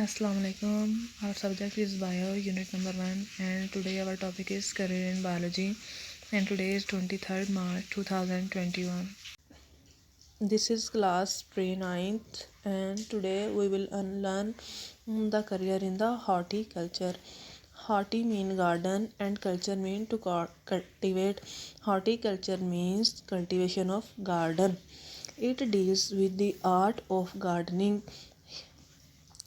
Assalamu alaikum. Our subject is bio, unit number 1, and today our topic is career in biology. And today is 23rd March 2021. This is class pre-9th, and today we will learn the career in the horticulture. Horti mean garden and culture mean to cultivate. Horticulture means cultivation of garden. It deals with the art of gardening.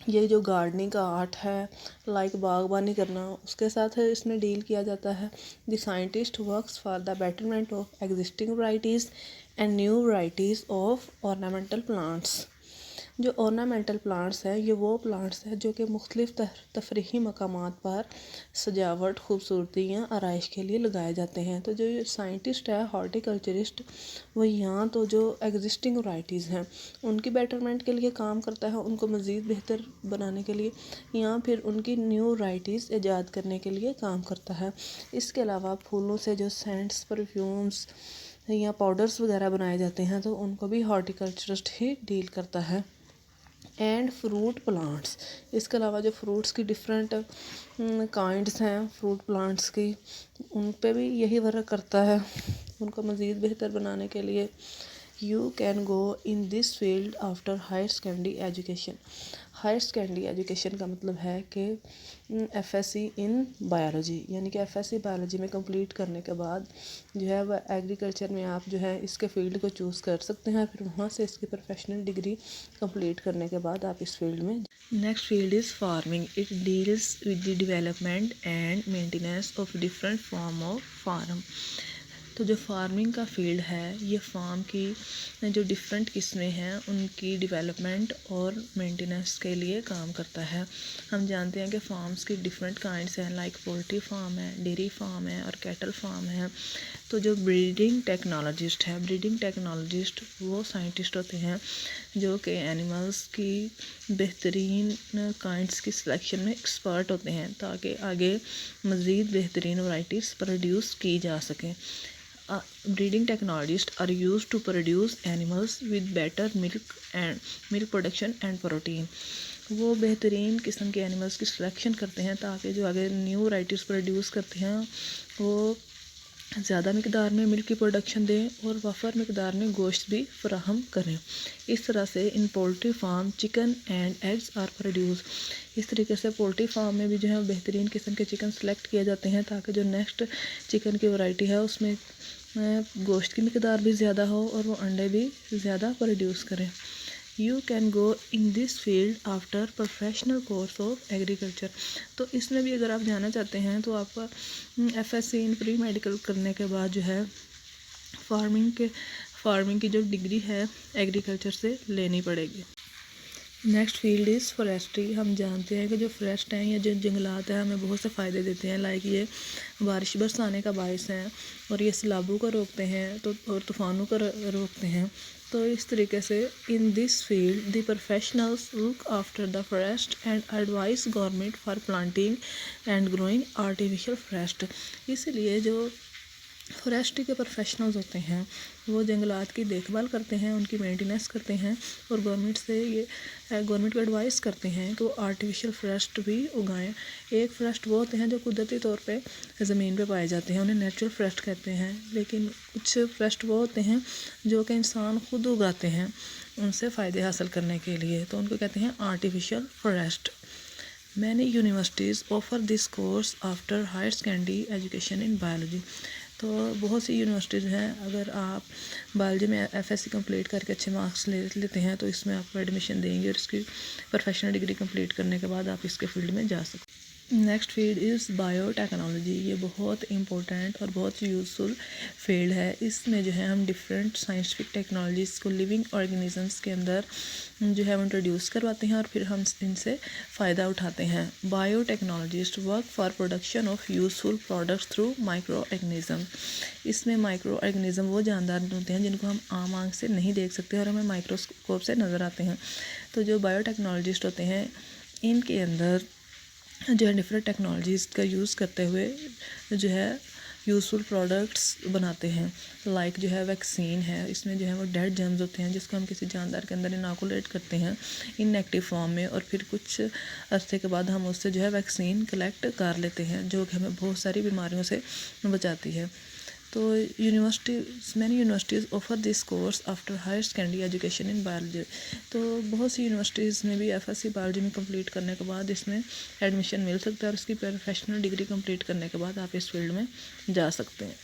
ये जो gardening का art है like बागबानी करना उसके साथ इसमें deal किया जाता है। The scientist works for the betterment of existing varieties and new varieties of ornamental plants. जो ऑर्नामेंटल प्लांट्स हैं ये वो प्लांट्स हैं जो कि मुख्तलिफ तफरीही मकामात पर सजावट खूबसूरती या आराइश के लिए लगाए जाते हैं। तो जो ये साइंटिस्ट है हॉर्टिकल्चरिस्ट वो यहाँ तो जो एग्जिस्टिंग वैराइटीज़ हैं उनकी बेटरमेंट के लिए काम करता है, उनको मज़ीद बेहतर बनाने के लिए, या फिर उनकी न्यू वैराइटीज़ ईजाद करने के लिए काम करता है। इसके अलावा फूलों से जो सेंट्स परफ्यूम्स या पाउडर्स वगैरह बनाए जाते हैं तो उनको भी हॉर्टिकल्चरिस्ट ही डील करता है। एंड फ्रूट प्लांट्स, इसके अलावा जो फ्रूट्स की डिफरेंट काइंड्स हैं फ्रूट प्लांट्स की उन पे भी यही वर्क करता है उनको मज़ीद बेहतर बनाने के लिए। You can go in this field after higher secondary education. Higher secondary education का मतलब है कि एफएससी इन बायोलॉजी, यानी कि एफएससी बायोलॉजी में कंप्लीट करने के बाद जो है वह एग्रीकल्चर में आप जो है इसके फील्ड को चूज़ कर सकते हैं। फिर वहाँ से इसकी प्रोफेशनल डिग्री कंप्लीट करने के बाद आप इस फील्ड में। Next field is farming. It deals with the development and maintenance of different form of farm. तो जो फार्मिंग का फील्ड है ये फार्म की जो डिफरेंट किस्में हैं उनकी डेवलपमेंट और मेंटेनेंस के लिए काम करता है। हम जानते हैं कि फार्म्स की डिफरेंट काइंड्स हैं, लाइक पोल्ट्री फार्म है, डेयरी फार्म है और कैटल फार्म है। तो जो ब्रीडिंग टेक्नोलॉजिस्ट है, ब्रीडिंग टेक्नोलॉजिस्ट वो साइंटिस्ट होते हैं जो कि एनिमल्स की बेहतरीन काइंड्स की सिलेक्शन में एक्सपर्ट होते हैं ताकि आगे मज़ीद बेहतरीन वैराइटीज़ प्रोड्यूस की जा सकें। Breeding technologists are used to produce animals with better milk production and protein. वो बेहतरीन किस्म के एनिमल्स की सिलेक्शन करते हैं ताकि जो आगे न्यू वैराइटीज़ प्रोड्यूस करते हैं वो ज़्यादा मकदार में मिल्क की प्रोडक्शन दें और वफ़र मकदार में गोश्त भी फराहम करें। इस तरह से in poultry farm chicken and eggs are produce. इस तरीके से पोल्ट्री फार्म में भी जो है बेहतरीन किस्म के चिकन सेलेक्ट किए जाते हैं ताकि जो नेक्स्ट चिकन की वैरायटी है उसमें गोश्त की मकदार भी ज़्यादा हो और वो अंडे भी ज़्यादा प्रोड्यूस करें। You can go in this field after professional course of agriculture. तो इसमें भी अगर आप जाना चाहते हैं तो आपका एफएससी इन प्री मेडिकल करने के बाद जो है फार्मिंग की जो डिग्री है एग्रीकल्चर से लेनी पड़ेगी। Next field is forestry. हम जानते हैं कि जो फॉरेस्ट हैं या जो जंगलात हैं हमें बहुत से फ़ायदे देते हैं, लाइक ये बारिश बरसाने का बायस हैं और ये सैलाबों को रोकते हैं तो और तूफ़ानों को रोकते हैं। तो इस तरीके से इन this field the professionals look after the forest and advice government for planting and growing artificial forest. इसलिए जो फॉरेस्ट्री के प्रोफेशनल्स होते हैं वो जंगलात की देखभाल करते हैं, उनकी मेंटेनेंस करते हैं और गवर्नमेंट को एडवाइस करते हैं कि वो आर्टिफिशियल फॉरेस्ट भी उगाएं। एक फॉरेस्ट वो होते हैं जो कुदरती तौर पे ज़मीन पे पाए जाते हैं, उन्हें नेचुरल फॉरेस्ट कहते हैं, लेकिन कुछ फॉरेस्ट वो होते हैं जो कि इंसान खुद उगाते हैं उनसे फ़ायदे हासिल करने के लिए, तो उनको कहते हैं artificial forest. Many universities offer this course after higher secondary education in biology. तो बहुत सी यूनिवर्सिटीज़ हैं, अगर आप बायोलॉजी में एफएससी कंप्लीट करके अच्छे मार्क्स लेते हैं तो इसमें आपको एडमिशन देंगे और इसकी प्रोफेशनल डिग्री कंप्लीट करने के बाद आप इसके फील्ड में जा सकते हैं। Next field is biotechnology. ये बहुत इंपॉर्टेंट और बहुत यूज़फुल फील्ड है। इसमें जो है हम डिफरेंट साइंटिफिक टेक्नोलॉजीज़ को लिविंग ऑर्गेनिजम्स के अंदर जो है वो इंट्रोड्यूस करवाते हैं और फिर हम इनसे फ़ायदा उठाते हैं। Biotechnologist work for production of useful products through micro organism. इसमें माइक्रो ऑर्गेनिज़म वो जानदार होते हैं जिनको हम आम आँख से नहीं देख सकते और हमें माइक्रोस्कोप से नज़र आते हैं। तो जो बायोटेक्नोलॉजिस्ट होते हैं इनके अंदर जो है डिफरेंट टेक्नोलॉजीज़ का यूज़ करते हुए जो है यूज़फुल प्रोडक्ट्स बनाते हैं। लाइक जो है वैक्सीन है, इसमें जो है वो डेड जर्म्स होते हैं जिसको हम किसी जानदार के अंदर इनोकुलेट करते हैं इनएक्टिव फॉर्म में, और फिर कुछ अरसे के बाद हम उससे जो है वैक्सीन कलेक्ट कर लेते हैं जो कि हमें बहुत सारी बीमारियों से बचाती है। तो many universities offer this course after higher secondary education in biology. तो बहुत सी यूनिवर्सिटीज़ में भी एफएससी बायोलॉजी में कंप्लीट करने के बाद इसमें एडमिशन मिल सकता है, और उसकी प्रोफेशनल डिग्री कंप्लीट करने के बाद आप इस फील्ड में जा सकते हैं।